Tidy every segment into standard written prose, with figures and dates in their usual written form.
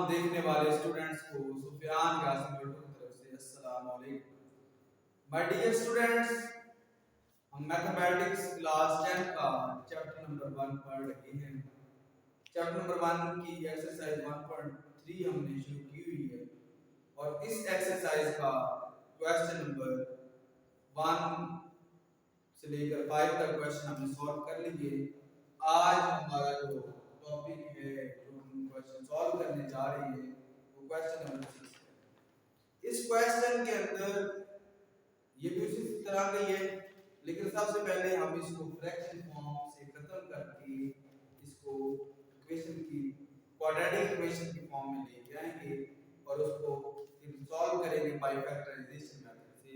देखने वाले स्टूडेंट्स को सुफियान कासिम यूट्यूब की तरफ से अस्सलाम वालेकुम। माय डियर स्टूडेंट्स, हम मैथमेटिक्स क्लास 10 का चैप्टर नंबर 1 पढ़ रहे हैं। चैप्टर नंबर 1 की एक्सरसाइज 1.3 हमने शुरू की हुई है और इस एक्सरसाइज का क्वेश्चन नंबर 1 से लेकर 5 तक क्वेश्चन हमने सॉल्व कर लिए। आज हमारा जो टॉपिक है, जो हम क्वेश्चन सॉल्व करने जा रहे हैं, वो क्वेश्चन नंबर 6 है। इस क्वेश्चन के अंदर ये भी उसी तरह का ही है, लेकिन सबसे पहले हम इसको फ्रैक्शन फॉर्म से खत्म करके इसको इक्वेशन की क्वाड्रेटिक इक्वेशन की फॉर्म में लेके आएंगे और उसको फिर सॉल्व करेंगे बाय फैक्टराइजेशन मेथड से।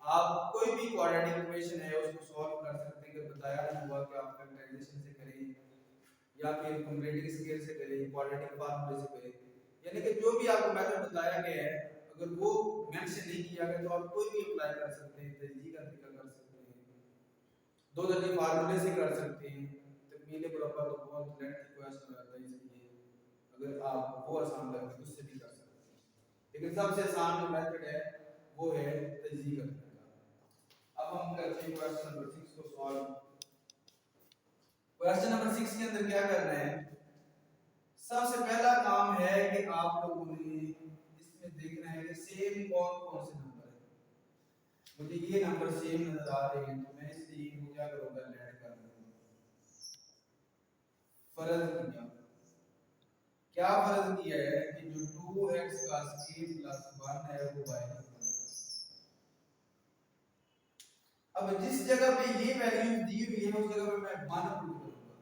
आप कोई भी क्वाड्रेटिक इक्वेशन है उसको सॉल्व कर सकते हैं। अगर बताया नहीं हुआ कि आप फैक्टराइजेशन से करें या फिर कंप्लीटिंग स्केल से करें, क्वाड्रेटिक फार्मूले से करें, यानी कि जो भी आपको मेथड बताया गया है अगर वो मेंशन नहीं किया गया तो आप कोई भी अप्लाई कर सकते हैं। तजदीद का तरीका कर सकते हैं, दो दर्जे फार्मूले से कर सकते हैं। तकमील मुरब्बा तो बहुत लेंथी क्वेश्चन रहता है, इसलिए अगर आप वो आसान लगे तो उससे भी कर सकते हैं, लेकिन सबसे आसान जो मेथड है वो है तजदीद का तरीका। अब हम करते हैं क्वेश्चन नंबर 6 को सॉल्व। क्वेश्चन नंबर 6 के अंदर क्या करना है, सबसे पहला काम है कि आप लोगों ने इसमें देखना है कि सेम कौन कौन से नंबर है। मुझे ये नंबर सेम नजर आ रहे हैं तो मैं इसलिए इनको क्या करूंगा, ऐड कर दूंगा। फर्ज किया, क्या फर्ज किया है कि जो 2x का स्क्वायर प्लस 1 है वो y का फर्ज है। अब जिस जगह पे ये वैल्यू दी हुई है उस जगह पे मैं 1 पुट करूंगा।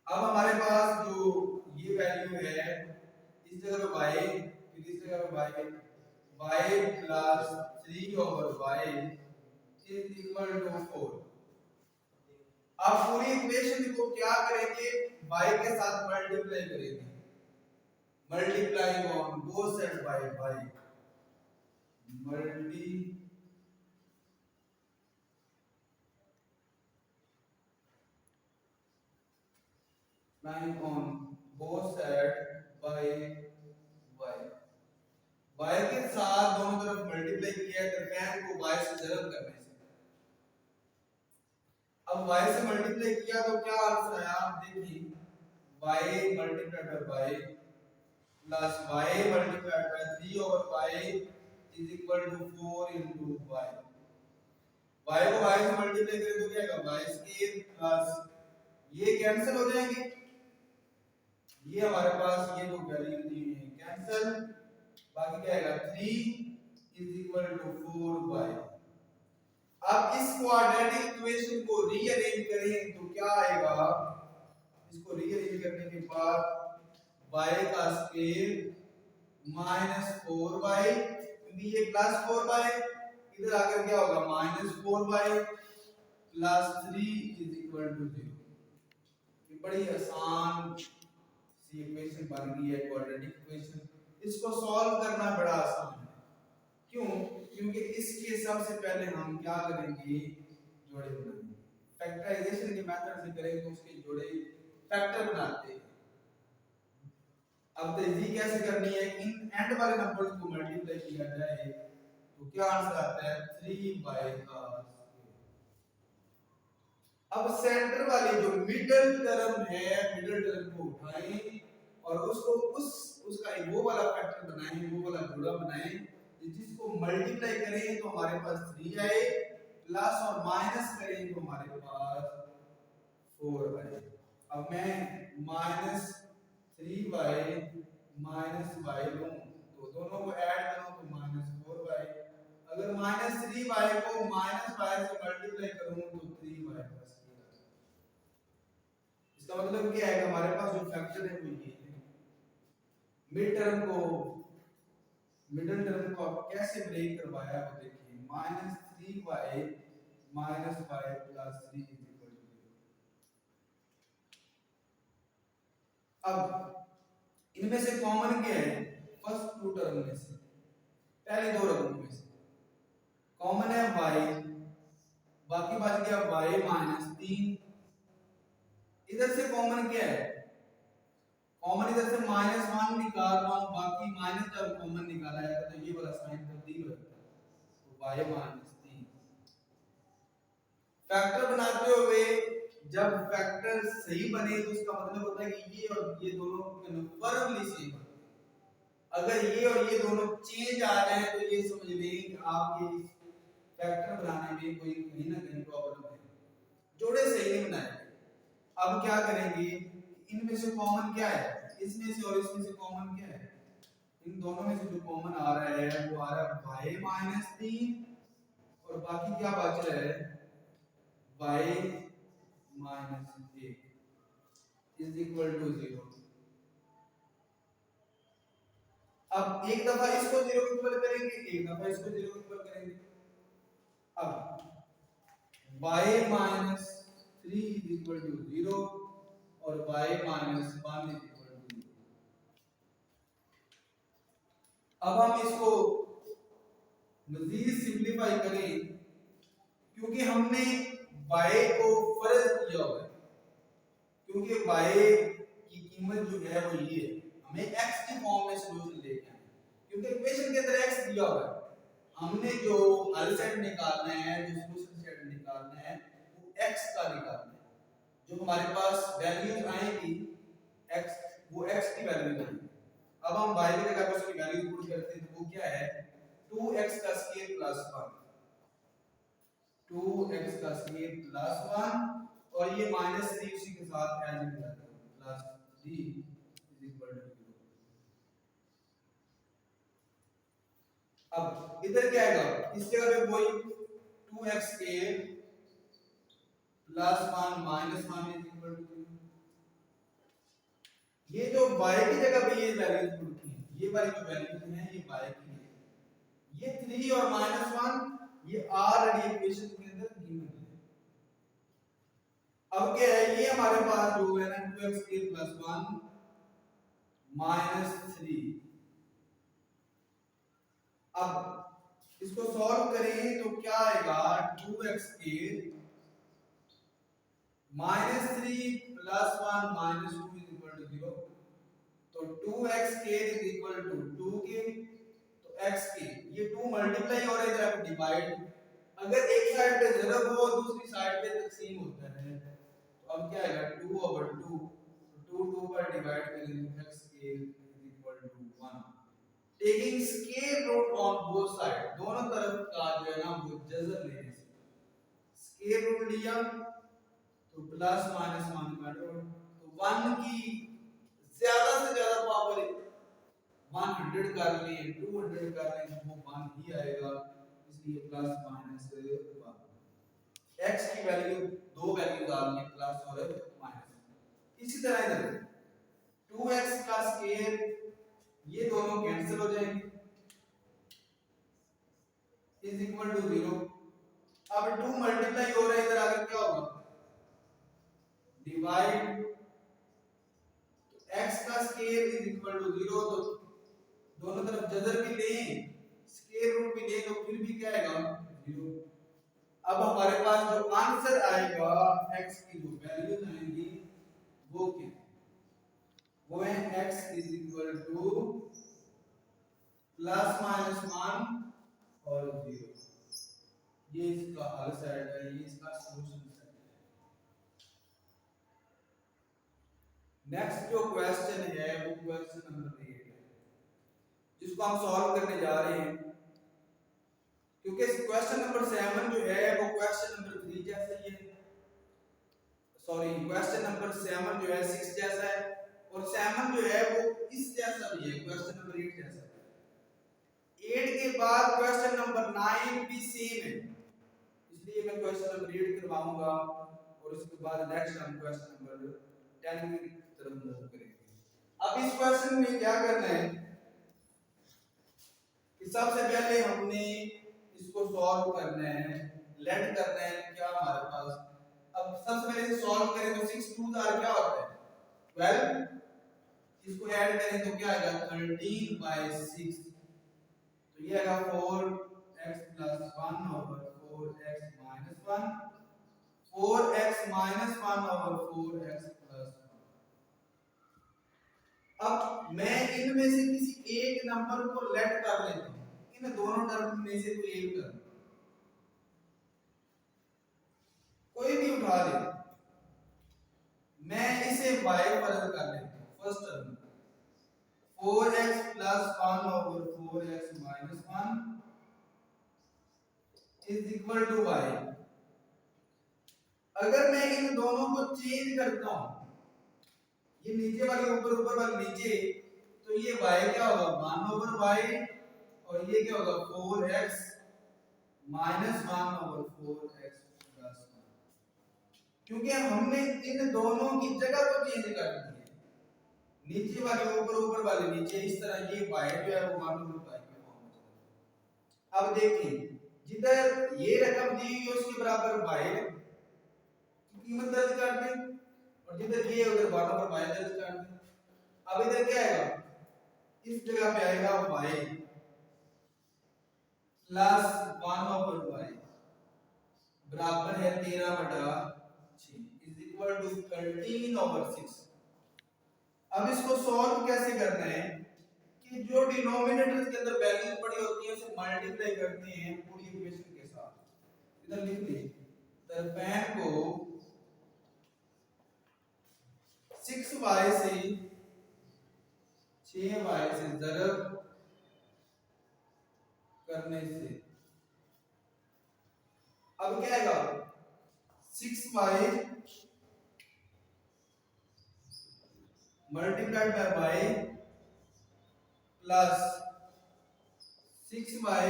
अब हमारे पास जो ये वैल्यू है, इस जगह पे y, फिर इस जगह पे y plus 3 over y is equal to 4। अब पूरी इक्वेशन को क्या करेंगे, y के साथ मल्टीप्लाई करेंगे, multiplying on both side by y, multiplying on both side by y। y के साथ दोनों तरफ मल्टीप्लाई किया है, तरफेन को y से जरब करने से। अब y से मल्टीप्लाई किया तो क्या आंसर आया, आप देखिए y multiplied by y plus y multiplied by 3 over y is equal to 4 into y। y को y से मल्टीप्लाई करें तो क्या आएगा, y स्क्वायर प्लस ये कैंसिल हो जाएंगे, ये हमारे पास ये जो वैल्यू दी हुई है कैंसिल, बाकी क्या आएगा 3 इज इक्वल टू 4y। अब इस क्वाड्रेटिक इक्वेशन को रीअरेंज करें तो क्या आएगा, इसको रीअरेंज करने के बाद y का स्क्वायर माइनस 4y, क्योंकि ये प्लस 4y, इधर आकर क्या होगा minus 4y plus 3 is equal to 0। ये बड़ी आसान सी इक्वेशन बन गई है, क्वाड्रेटिक इक्वेशन। इसको सॉल्व करना बड़ा आसान है, क्यों, क्योंकि इसके सबसे पहले हम क्या करेंगे, जोड़े बनाएंगे। फैक्टराइजेशन के मेथड से करेंगे तो उसके जोड़े फैक्टर बनाते हैं। अब तजदीद कैसे करनी है, इन एंड वाले नंबर्स को मल्टीप्लाई किया जाए तो क्या आंसर आता है 3y का स्क्वायर। अब सेंटर वाली जो मिडिल टर्म है, मिडिल टर्म को उठाएं और उसको उसका वो वाला फैक्टर बनाएं, वो वाला जोड़ा बनाएं जिसको मल्टीप्लाई करें तो हमारे पास 3 आए, प्लस और माइनस करें तो हमारे पास 4 आए। अब मैं माइनस 3y माइनस y लूं तो दोनों को ऐड करूं तो माइनस 4y। अगर माइनस 3y को माइनस y से मल्टीप्लाई करूं तो 3y का स्क्वायर। इसका मतलब क्या है कि हमारे पास जो फैक्टर है वो ये है। मिडिल टर्म को आप कैसे ब्रेक करवाया वो देखिए, minus 3y minus y plus 3 is equal to 0। अब इनमें से कॉमन क्या है, फर्स्ट टू टर्म में से, पहले दो रकमों में से कॉमन है y, बाकी बच गया y माइनस 3। इधर से कॉमन क्या है, कॉमन इधर से -1 निकाल रहा हूँ, बाकी माइनस जब कॉमन निकाला जाएगा तो ये वाला साइन तब्दील हो जाता है, तो y -3। फैक्टर बनाते हुए जब फैक्टर सही बने तो उसका मतलब होता है कि ये और ये दोनों यूनिफॉर्मली सेम है। अगर ये और ये दोनों चेंज आ जाए तो ये समझ लें कि आपके फैक्टर बनाने में कोई कहीं ना कहीं प्रॉब्लम है, जोड़े सही नहीं बनाए। अब क्या करेंगे, इनमें से कॉमन क्या है, इसमें से और इसमें से कॉमन क्या है, इन दोनों में से जो कॉमन आ रहा है वो आ रहा है y -3 और बाकी क्या बच रहा है y -1 इज इक्वल टू 0। अब एक दफा इसको 0 के इक्वल करेंगे, एक दफा इसको 0 के इक्वल करेंगे। अब y -3 इज इक्वल टू 0 और y -1 इज इक्वल टू 0। अब हम इसको मजीद सिंपलीफाई करें, क्योंकि हमने y को फर्ज किया हुआ है, क्योंकि y की कीमत जो है वो ये है, हमें x की फॉर्म में सॉल्यूशन लेके आना है, क्योंकि इक्वेशन के अंदर x दिया हुआ है। हमने जो हल सेट निकालना है, जो सॉल्यूशन सेट निकालना है वो x का निकालना है। जो हमारे पास वैल्यूज आएंगी x, वो x की वैल्यू आएंगी। अब हम y की जगह पर उसकी वैल्यू पुट करते हैं तो वो क्या है 2x का स्क्वायर प्लस 1, 2x का स्क्वायर प्लस 1 और ये -3 उसी के साथ ऐड हो जाता है प्लस 3 इज इक्वल टू 0। अब इधर क्या आएगा, इस जगह पे वही 2x square plus 1 minus 1 is equal to 0। ये जो y की जगह पे ये वैल्यूज पुट की, ये वाली जो वैल्यूज हैं ये y की है, ये 3 और -1 ये ऑलरेडी इक्वेशन के अंदर गिवन है। अब क्या है, ये हमारे पास जो है ना 2x स्क्वायर प्लस 1 -3। अब इसको सॉल्व करें तो क्या आएगा 2x square -3 plus 1 -2 is equal to 0। तो 2x square is equal to 2k, तो x के ये 2 मल्टीप्लाई और इधर पे डिवाइड, अगर एक साइड पे ज़रब हो दूसरी साइड पे तकसीम होता है तो अब क्या आएगा 2/2, 2 पर डिवाइड करेंगे तो x square is equal to 1। Taking square root on both side, दोनों तरफ का जो है ना वो जज़र लेने से स्क्वायर रूट लिया तो प्लस माइनस 1 काटो तो 1 की ज्यादा से ज्यादा पावर 100 कर लें 200 कर लें तो वो 1 ही आएगा, इसलिए प्लस माइनस 1। x की वैल्यू दो वैल्यू डालनी है प्लस और माइनस। इसी तरह इधर 2x का स्क्वायर ये दोनों कैंसिल हो जाएंगे इज इक्वल टू 0। अब 2 मल्टीप्लाई हो रहा है इधर आगे क्या होगा डिवाइड, तो x का स्क्वायर इज इक्वल टू 0, तो दोनों तरफ जजर भी लें स्क्वायर रूट भी लें तो फिर भी क्या आएगा 0। अब हमारे पास जो आंसर आएगा x की जो वैल्यूज आएंगी वो क्या है, वो है x is equal to plus minus 1 और 0। ये इसका हल सेट है, ये इसका सॉल्यूशन सेट है। नेक्स्ट जो क्वेश्चन है वो क्वेश्चन नंबर 8 है, जिसको हम सॉल्व करने जा रहे हैं, क्योंकि क्वेश्चन नंबर 7 जो है वो क्वेश्चन नंबर 3 जैसा ही है, सॉरी क्वेश्चन नंबर 7 जो है 6 जैसा है और 7 जो है वो इस जैसा भी है, क्वेश्चन नंबर 8 जैसा है। 8 के बाद क्वेश्चन नंबर 9 भी सेम है, इसलिए मैं क्वेश्चन नंबर 8 करवाऊंगा और उसके बाद नेक्स्ट हम क्वेश्चन नंबर 10 की तरफ मूव करेंगे। अब इस क्वेश्चन में क्या करना है कि सबसे पहले हमने इसको सॉल्व करना है, लेट करना है क्या हमारे पास। अब सबसे पहले इसे सॉल्व करें तो 6 2 क्या होता है 12, इसको ऐड करें तो क्या आएगा 13/6, तो ये आएगा 4x + 1 over 4x - 1, 4x - 1 over 4x + 1। मैं इनमें से किसी एक नंबर को लेट कर लेता हूं, इन दोनों टर्म में से कोई एक टर्म, कोई भी उठा ले, मैं इसे y फर्ज कर लेता हूं। First term 4x plus 1 over 4x minus 1 is equal to y। अगर मैं इन दोनों को चेंज करता हूं, ये नीचे वाली ऊपर, ऊपर वाली नीचे, तो ये y क्या होगा 1 ओवर y और ये क्या होगा 4x minus 1 over 4x plus 1, क्योंकि हमने इन दोनों की जगह को चेंज कर दी है, नीचे वाली ऊपर, ऊपर वाली नीचे, इस तरह ये y जो है वो 1 ओवर y के फॉर्म में चला। अब देखिए जिधर ये रकम दी हुई है उसके बराबर y कीमत दर्ज कर दें और जिधर ये उधर 1 ओवर y दर्ज कर दें। अब इधर क्या आएगा, इस जगह पे आएगा y प्लस 1 ओवर y बराबर है 13/6 इज इक्वल टू 13 ओवर 6। अब इसको सॉल्व कैसे करना है कि जो डिनोमिनेटर के अंदर वैल्यूज पड़ी होती है उसे मल्टीप्लाई करते हैं पूरी इक्वेशन के साथ। इधर लिख लीजिए तरफेन को 6y से 6y से ज़रब करने से अब क्या आएगा 6y multiplied by y plus 6y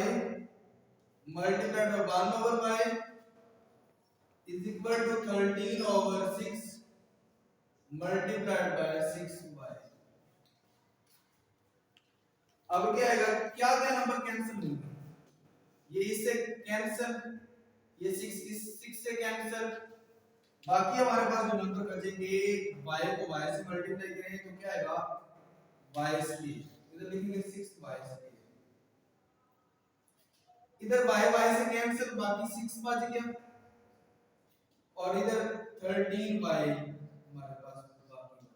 multiplied by 1 over y is equal to 13 over 6 multiplied by 6y। अब क्या आएगा, क्या क्या नंबर कैंसिल होंगे, ये इससे कैंसिल, ये 6 से कैंसिल, बाकी हमारे पास जो नंबर बचेंगे y को y से मल्टीप्लाई करेंगे तो क्या आएगा y², इधर लिखेंगे 6y², इधर y से कैंसिल, बाकी 6 बच गया और इधर 13y हमारे पास बाकी बच गया।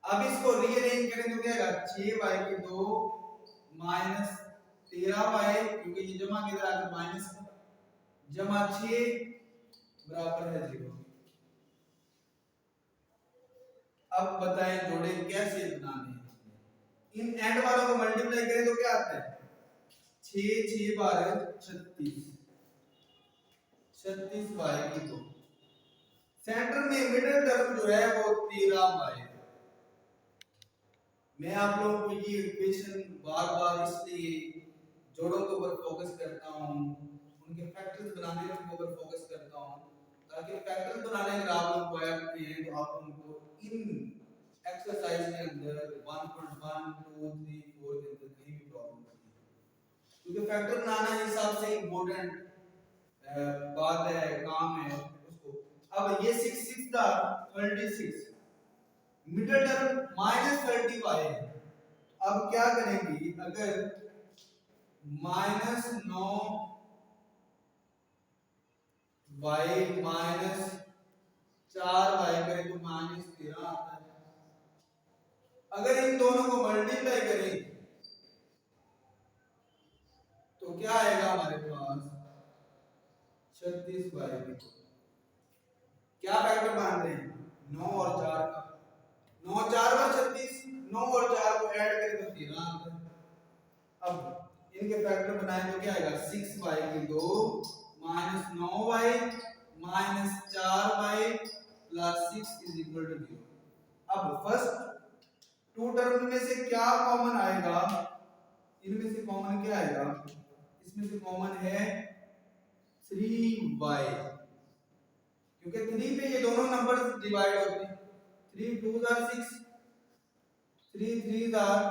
अब इसको रीअरेंज करें तो क्या आएगा 6y के 2 माइनस 13y, क्योंकि ये जमा के इधर आकर माइनस जमा 6 बराबर है 0। अब बताएं जोड़े कैसे बनाने हैं। इन एंड वालों को मल्टीप्लाई करें तो क्या आता है 6 6 12 36 36y की 2। सेंटर में मिडिल टर्म जो है वो 13y। मैं आप लोगों को ये इक्वेशन बार बार इसलिए जोड़ों के ऊपर फोकस करता हूँ, उनके फैक्टर्स बनाने के ऊपर फोकस करता हूँ, ताकि फैक्टर्स बनाने अगर आप लोग को आते हैं तो आप लोगों को इन एक्सरसाइज के अंदर 1.1 2 3 4 के अंदर कहीं भी प्रॉब्लम नहीं है, क्योंकि फैक्टर बनाना ये सबसे इम्पोर्टेंट बात है, काम है उसको। अब ये 6 6 था 36, मिडिल टर्म -30y है। अब क्या करेंगे, अगर -9y -4y करें तो -13 आता है। अगर इन दोनों को मल्टीप्लाई करें तो क्या आएगा हमारे पास 36y। क्या फैक्टर मान रहे हैं 9 और 4 का, 9 4 बार 36, 9 और 4 को ऐड करें तो 13 आता है। अब इनके फैक्टर बनाएं तो क्या आएगा 6y की 2 -9y -4y plus 6 is equal to 0। अब फर्स्ट टू टर्म में से क्या कॉमन आएगा, इनमें से कॉमन क्या आएगा, इसमें से कॉमन है 3y, क्योंकि 3 पे ये दोनों नंबर डिवाइड होते हैं, 3 2 आर 6 3 3 आर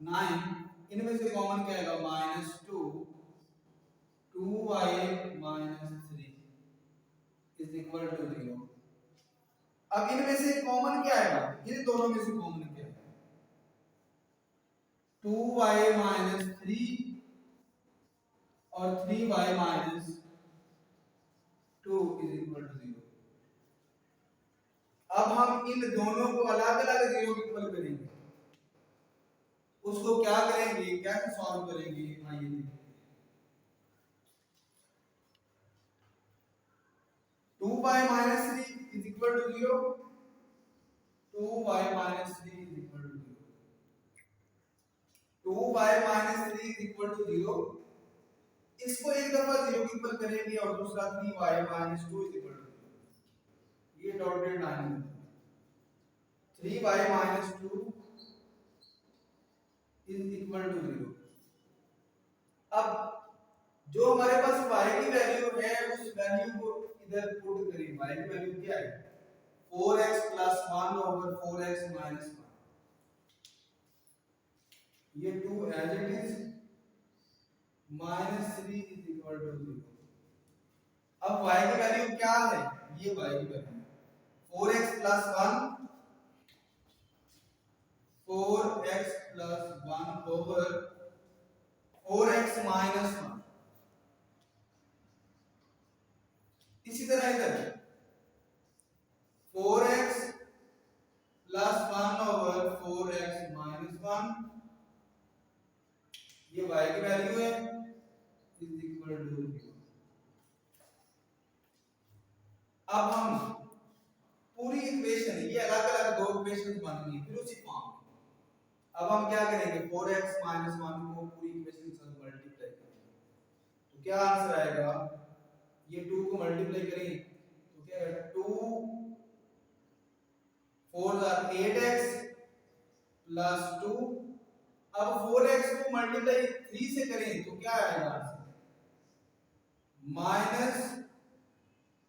9, इनमें से कॉमन क्या आएगा -2 2y -3 इज इक्वल टू 0। अब इनमें से कॉमन क्या आएगा, इन दोनों में से कॉमन क्या है 2y -3 और 3y -2 इज इक्वल टू 0। अब हम इन दोनों को अलग अलग जीरो की इक्वल करेंगे, उसको क्या करेंगे, कैसे सॉल्व करेंगे, आइए देखते हैं। 2y minus 3 is equal to 0. 2y minus 3 is equal to 0. 2y minus 3 is equal to 0. इसको एक दफा 0 के इक्वल करेंगे और दूसरा 3y minus 2 is equal to 0. ये डॉटेड लाइन है। 3y minus 2 is equal to 0. अब जो हमारे पास y की वैल्यू है उस वैल्यू को इधर पुट करें। y की वैल्यू क्या है? 4x plus 1 over 4x minus 1. ये 2 as it is, minus 3 is equal to 0. अब y की वैल्यू क्या है? ये y की value 4x plus 1, 4x plus 1 over 4x minus 1. इसी तरह इधर 4x plus 1 over 4x minus 1, ये y की वैल्यू है, is equal to 0. अब हम पूरी इक्वेशन, ये अलग अलग दो इक्वेशन बन गई फिर उसी फॉर्म में। अब हम क्या करेंगे, 4x minus 1 को पूरी इक्वेशन के साथ मल्टीप्लाई करेंगे तो क्या आंसर आएगा, ये 2 को मल्टीप्लाई करेंगे तो क्या आएगा, 2 4 are 8x plus 2. अब 4x को मल्टीप्लाई 3 से करें तो क्या आएगा answer, minus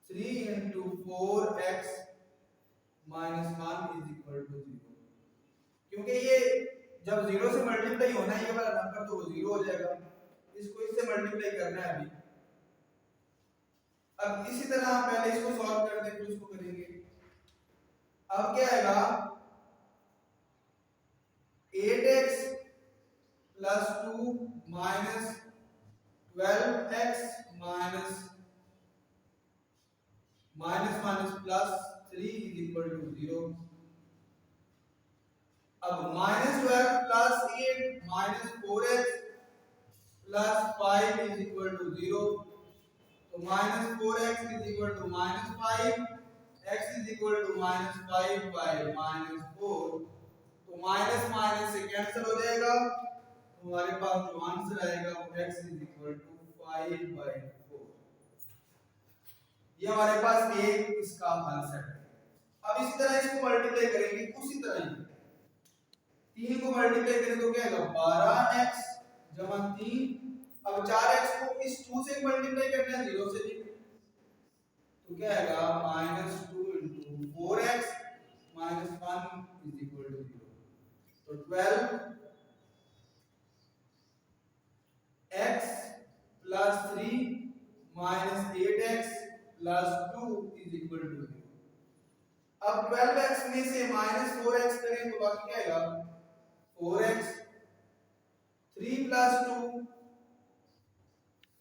3 into 4x minus 1 is equal to 0. क्योंकि ये जब 0 से मल्टीप्लाई होना है ये वाला नंबर तो वो 0 हो जाएगा, इसको इससे मल्टीप्लाई करना है अभी। अब इसी तरह हम पहले इसको सॉल्व कर दें फिर उसको करेंगे। अब क्या आएगा, 8x plus 2 minus 12x minus plus 3 is equal to 0. अब minus 12 plus 8 minus 4x plus 5 is equal to 0. तो minus 4x is equal to minus 5, x is equal to minus 5 by minus 4. तो माइनस माइनस से cancel हो जाएगा, तो हमारे पास जो answer आएगा वो x is equal to 5 by 4. ये हमारे पास एक इसका आंसर है। अब इसी तरह इसको मल्टीप्लाई करेंगे उसी तरह ही 3 को मल्टीप्लाई करें तो क्या आएगा, 12x जमा 3. अब 4x को इस 2 से मल्टीप्लाई करना है 0 से भी तो क्या आएगा, -2 into 4x minus 1 is equal to 0. तो 12 x plus 3 minus 8x plus 2 is equal to 0. अब 12x में से -4x करें तो बाकी क्या आएगा, 4x, 3 plus 2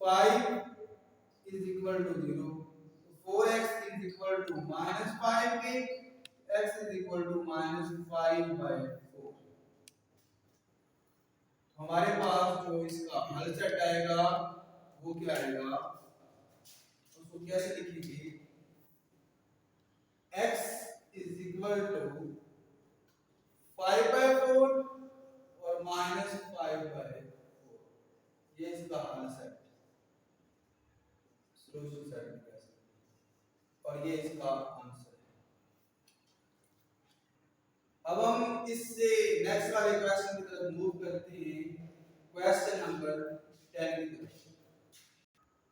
5 is equal to 0. 4x is equal to -5 के x is equal to -5 by 4. हमारे पास जो इसका हल सेट आएगा वो क्या आएगा, उसको कैसे लिखेंगे, x is equal to 5 by 4 और -5 by 4. ये इसका हल सेट, सॉल्यूशन सेट कह सकते हैं, और ये इसका आंसर है। अब हम इससे नेक्स्ट वाले क्वेश्चन की तरफ मूव करते हैं, क्वेश्चन नंबर 10 की तरफ।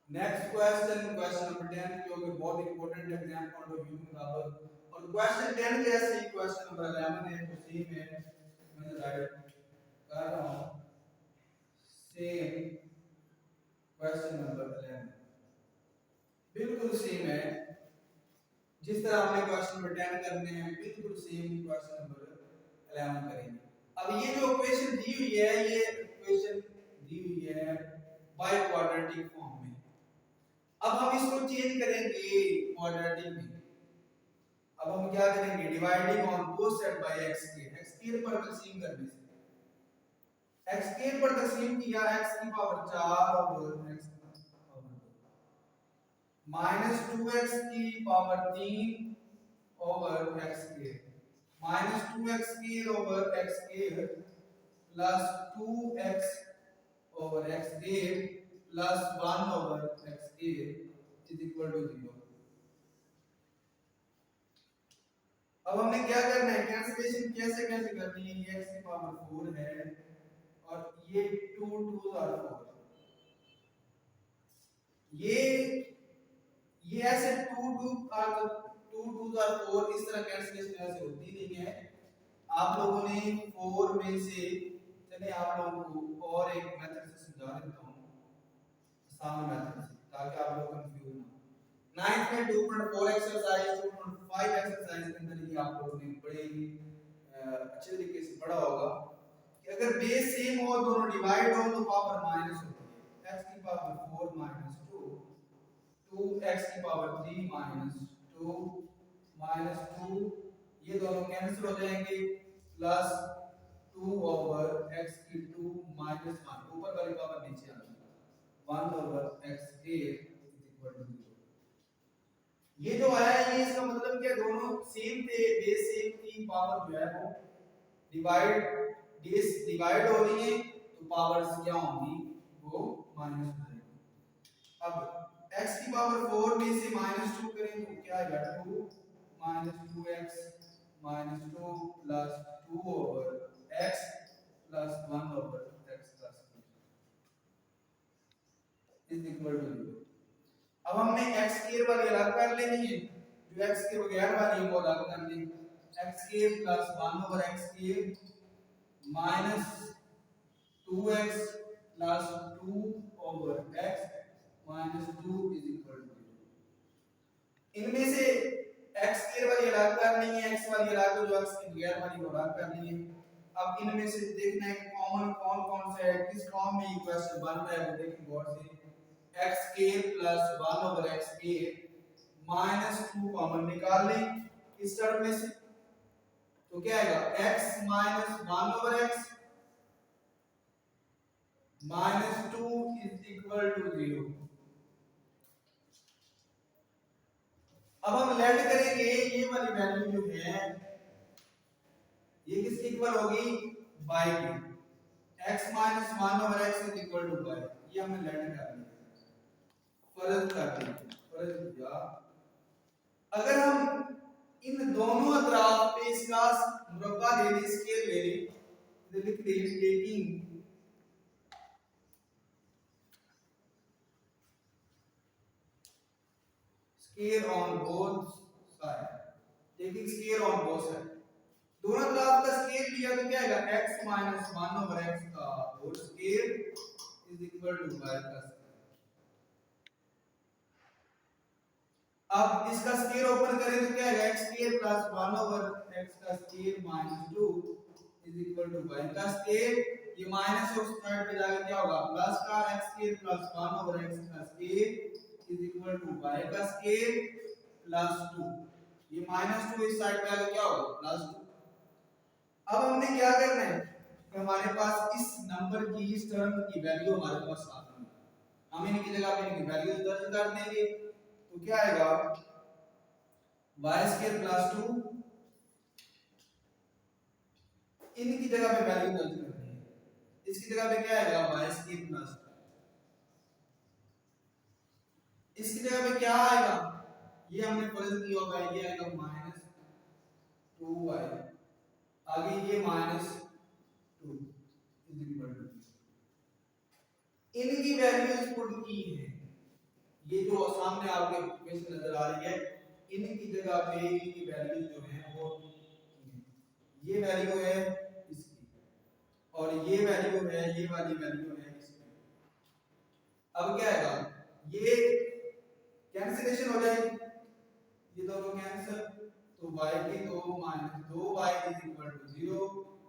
नेक्स्ट क्वेश्चन, क्वेश्चन नंबर 10 जो कि बहुत important exam point of view में बराबर, और क्वेश्चन 10 जैसे ही क्वेश्चन नंबर 11 है तो सेम है, मैं राइट कर रहा हूं, सेम क्वेश्चन नंबर 11 बिल्कुल सेम है जिस तरह हमने क्वेश्चन नंबर 10 करने हैं, बिल्कुल सेम क्वेश्चन नंबर 11 करेंगे। अब ये जो इक्वेशन दी हुई है, ये इक्वेशन दी हुई है बाय क्वाड्रेटिक फॉर्म में। अब हम इसको चेंज करेंगे क्वाड्रेटिक में। अब हम क्या करेंगे, dividing on both side by x के, x के पर तकसीम करने से x स्क्वायर पर तकसीम किया x की पावर 4 ओवर x की पावर 2 माइनस 2x की power 3 over x square minus 2x square over x square plus 2x over x square plus 1 over x square is equal to 0। अब हमने क्या करना है, कैंसिलेशन कैसे कैसे करनी है। ये x की पावर 4 है और ये 2 2 आर 4, ये ऐसे 2 2 आर 2 2 आर 4 इस तरह कैंसिलेशन ऐसे होती नहीं है। आप लोगों ने 4 में से, चलिए आप लोगों को और एक मेथड से समझा देता हूं, आसान मेथड से, ताकि आप लोग कंफ्यूज ना हो। 9th में 2.4 एक्सरसाइज 2.5 एक्सरसाइज के अंदर ये आप लोगों ने बड़े अच्छे तरीके से पढ़ा होगा कि अगर बेस सेम हो दोनों डिवाइड हो तो पावर माइनस होती है। x की पावर 4 माइनस 2 2x की पावर 3 माइनस 2 माइनस 2 ये दोनों कैंसिल हो जाएंगे प्लस 2 ओवर x की 2 माइनस 1 ऊपर वाली पावर नीचे आ जाएगी 1 over x square is equal to 0। ये जो आया है ये इसका मतलब क्या, दोनों सेम थे, बेस सेम की, पावर जो है वो बेस डिवाइड हो रही है तो पावर्स क्या होंगी, वो माइनस हो जाएंगी। अब x की पावर 4 में से -2 करें तो क्या आएगा 2 -2x -2 plus 2 over x plus 1 over x plus is equal to 0। अब हमने x स्क्वायर वाली अलग कर लेनी है, जो x के बगैर वाली है वो अलग कर लेंगे। x square plus 1 over x square minus 2x plus 2 over x minus 2 is equal to 0। इनमें से x स्क्वायर वाली अलग करनी है, x वाली अलग, जो x के बगैर वाली वो अलग करनी है। अब इनमें से देखना है कि कॉमन कौन कौन सा है, किस फॉर्म में ये क्वेश्चन बन रहा है वो देखें गौर से। x square plus 1 over x square minus 2 common निकाल लें इस टर्म में से तो क्या आएगा x minus 1 over x minus 2 is equal to 0। अब हम लेट करेंगे ये वाली वैल्यू जो है ये किसके इक्वल होगी, y की। x minus 1 over x is equal to y, ये हमने लेट कर लिया, फर्ज करते हैं, फर्ज किया। अगर हम इन दोनों अतराफ पे इसका मुरब्बा ले लें, स्केल ले लें, तो लिख दें taking scale on both side, taking scale on both side, दोनों तरफ का स्केल लिया तो क्या आएगा x माइनस 1 ओवर x का whole scale is equal to y का स्केल। अब इसका स्केल ओपन करें तो क्या आएगा x square plus 1 over x का square minus 2 is equal to y का स्क्वायर। ये माइनस उस साइड पे जाकर क्या होगा प्लस का x square plus 1 over x का square is equal to y का स्क्वायर प्लस 2, ये माइनस 2 इस साइड पे आकर क्या होगा प्लस 2। अब हमने क्या करना है कि हमारे पास इस नंबर की, इस टर्म की वैल्यू हमारे पास आ गई, हम इनकी जगह पे इनकी वैल्यू दर्ज कर देंगे तो क्या आएगा y स्क्वायर प्लस 2, इनकी जगह पे वैल्यू दर्ज करनी है, इसकी जगह पे क्या आएगा y स्क्वायर प्लस 2, इसकी जगह पे क्या आएगा, ये हमने फर्ज किया होगा, ये आएगा माइनस 2y, आगे ये माइनस 2 इज इक्वल टू, इनकी वैल्यूज पुट की है, ये जो सामने आपके क्वेश्चन नजर आ रही है इनकी जगह पे इनकी वैल्यूज जो है वो ये वैल्यू है इसकी और ये वैल्यू है, ये वाली वैल्यू है इसकी। अब क्या आएगा, ये कैंसिलेशन हो जाएगी, ये दोनों कैंसिल, तो y की 2 minus 2y is equal to 0,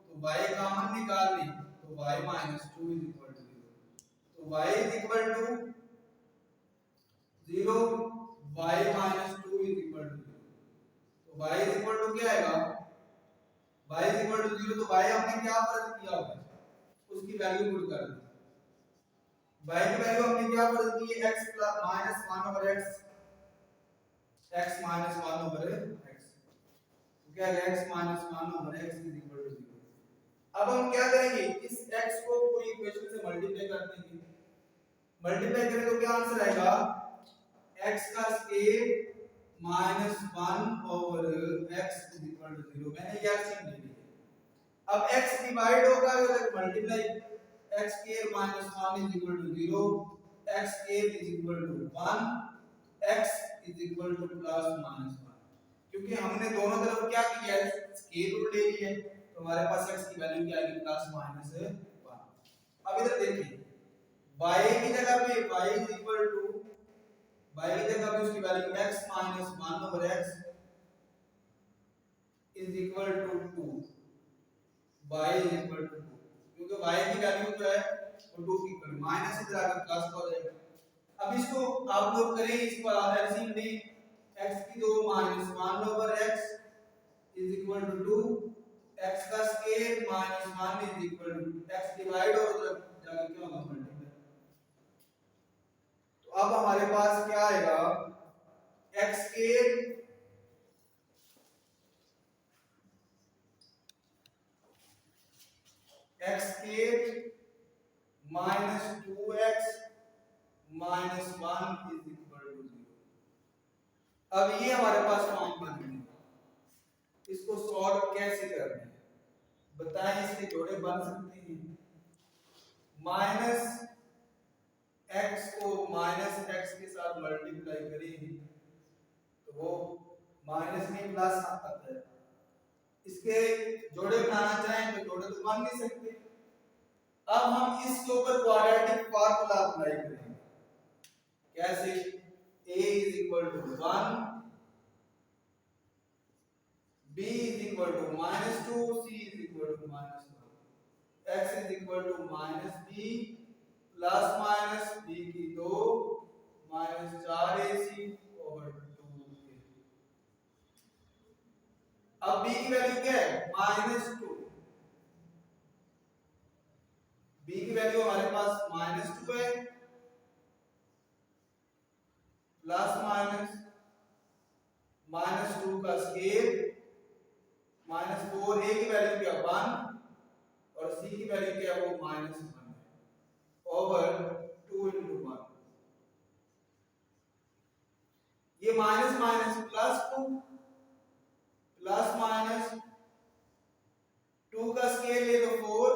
तो y कॉमन निकाल लें तो y minus 2 is equal to 0, तो y is equal to 0, y minus 2 is equal to 0, तो y इज इक्वल टू क्या आएगा, y इज इक्वल टू 0, तो y हमने क्या फर्ज किया होगा उसकी वैल्यू पुट कर दी। y की वैल्यू हमने क्या बदल दी है, x minus 1 over x, x minus 1 over x, तो क्या है x minus 1 over x is equal to 0। अब हम क्या करेंगे, इस x को पूरी इक्वेशन से मल्टीप्लाई कर देंगे। मल्टीप्लाई करें तो क्या आंसर आएगा, x का square minus 1 over x is equal to 0। मैंने ये एक्शन ले ली। अब x डिवाइड होगा अगर multiply, x square minus 1 is equal to 0, x square is equal to 1, x is equal to plus minus 1। क्योंकि हमने दोनों तरफ क्या किया है, स्क्वायर रूट ले लिया है, तो हमारे पास x की वैल्यू क्या आएगी, प्लस माइनस 1। अब इधर देखिए y की जगह पे y is equal to, y की जगह पे उसकी value x minus 1 over x is equal to 2, y is equal to 2, क्योंकि y की वैल्यू जो है वो 2 की इक्वल, माइनस इधर आकर प्लस हो जाएगा। अब इसको आप लोग करें, इसको एलसीएम लें, x की 2 minus 1 over x is equal to 2, x का square minus 1 is equal to x divide और उधर जाकर क्या होगा, मल्टीप्लाई। तो अब हमारे पास क्या आएगा, x square minus 2x minus 1 is equal to 0। अब ये हमारे पास फॉर्म बन गया। इसको सॉल्व कैसे करना है बताएं, इसके जोड़े बन सकते हैं। माइनस x को माइनस x के साथ मल्टीप्लाई करें तो वो माइनस में प्लस आता है। इसके जोड़े बनाना चाहें तो जोड़े तो बन नहीं सकते। अब हम इसके ऊपर क्वाड्रेटिक फार्मूला अप्लाई करेंगे। कैसे, a is equal to 1, b is equal to minus 2, c is equal to minus 1, x is equal to minus b plus minus b की 2 माइनस 4ac ओवर 2। अब b की वैल्यू क्या है, minus 2, b की value हमारे पास minus 2 है, plus minus minus 2 का square minus 4, a की वैल्यू क्या 1 और c की वैल्यू क्या है, वो माइनस 1 है, ओवर 2 into 1। ये minus minus plus 2, plus minus 2 का स्क्वायर ले तो 4,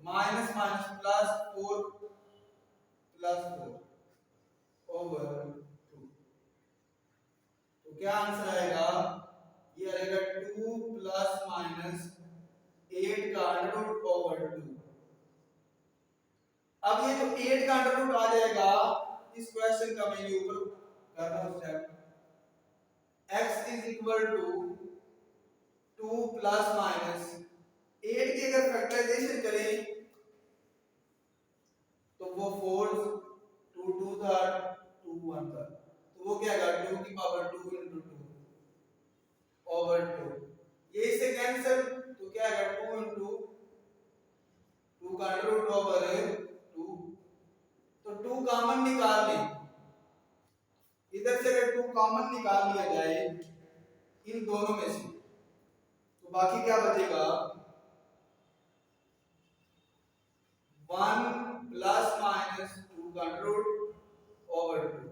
minus minus plus 4 plus 4 over 2। तो क्या आंसर आएगा, ये आएगा 2 प्लस माइनस 8 का अंडर रूट ओवर 2। अब ये जो 8 का अंडर रूट आ जाएगा, इस क्वेश्चन का मैं ये ऊपर कर रहा हूं step, x is equal to 2 plus minus 8 की अगर फैक्टराइजेशन करें तो वो 4 2 2 था 2 1 था, तो वो क्या आएगा 2 की पावर 2 into 2 ओवर 2। ये इससे कैंसिल, तो क्या आएगा 2 into 2 का अंडर रूट ओवर 2, तो 2 कॉमन निकाल लें। इधर से अगर 2 कॉमन निकाल लिया जाए इन दोनों में से, तो बाकी क्या बचेगा, 1 प्लस माइनस 2 का अंडर रूट ओवर 2।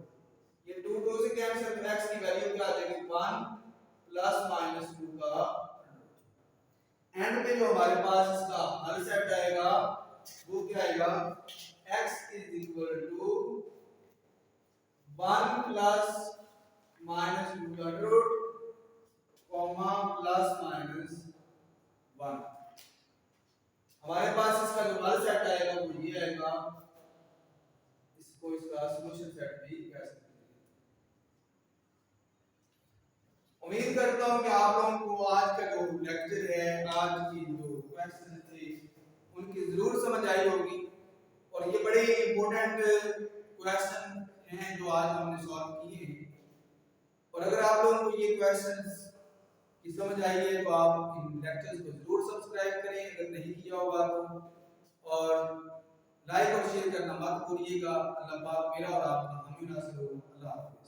ये 2 2 से कैंसिल, तो x की वैल्यू क्या आ जाएगी 1 प्लस माइनस 2 का एंड में जो हमारे पास इसका हल सेट आएगा वो क्या आएगा, x is equal to 1 plus minus 2 का under root comma plus minus 1। हमारे पास इसका जो हल सेट आएगा वो ये आएगा, इसको इसका सॉल्यूशन सेट भी कह सकते हैं। उम्मीद करता हूं कि आप लोगों को आज का जो लेक्चर है, आज की जो क्वेश्चन थे उनकी जरूर समझ आई होगी, और ये बड़े इंपॉर्टेंट क्वेश्चन हैं जो आज हमने सॉल्व किए हैं। और अगर आप लोगों को ये क्वेश्चंस की समझ आई है तो आप इन लेक्चर्स को जरूर सब्सक्राइब करें अगर नहीं किया होगा तो, और लाइक और शेयर करना मत भूलिएगा। अल्लाह पाक मेरा और आपका हामी नासिर हो। अल्लाह हाफ़िज़।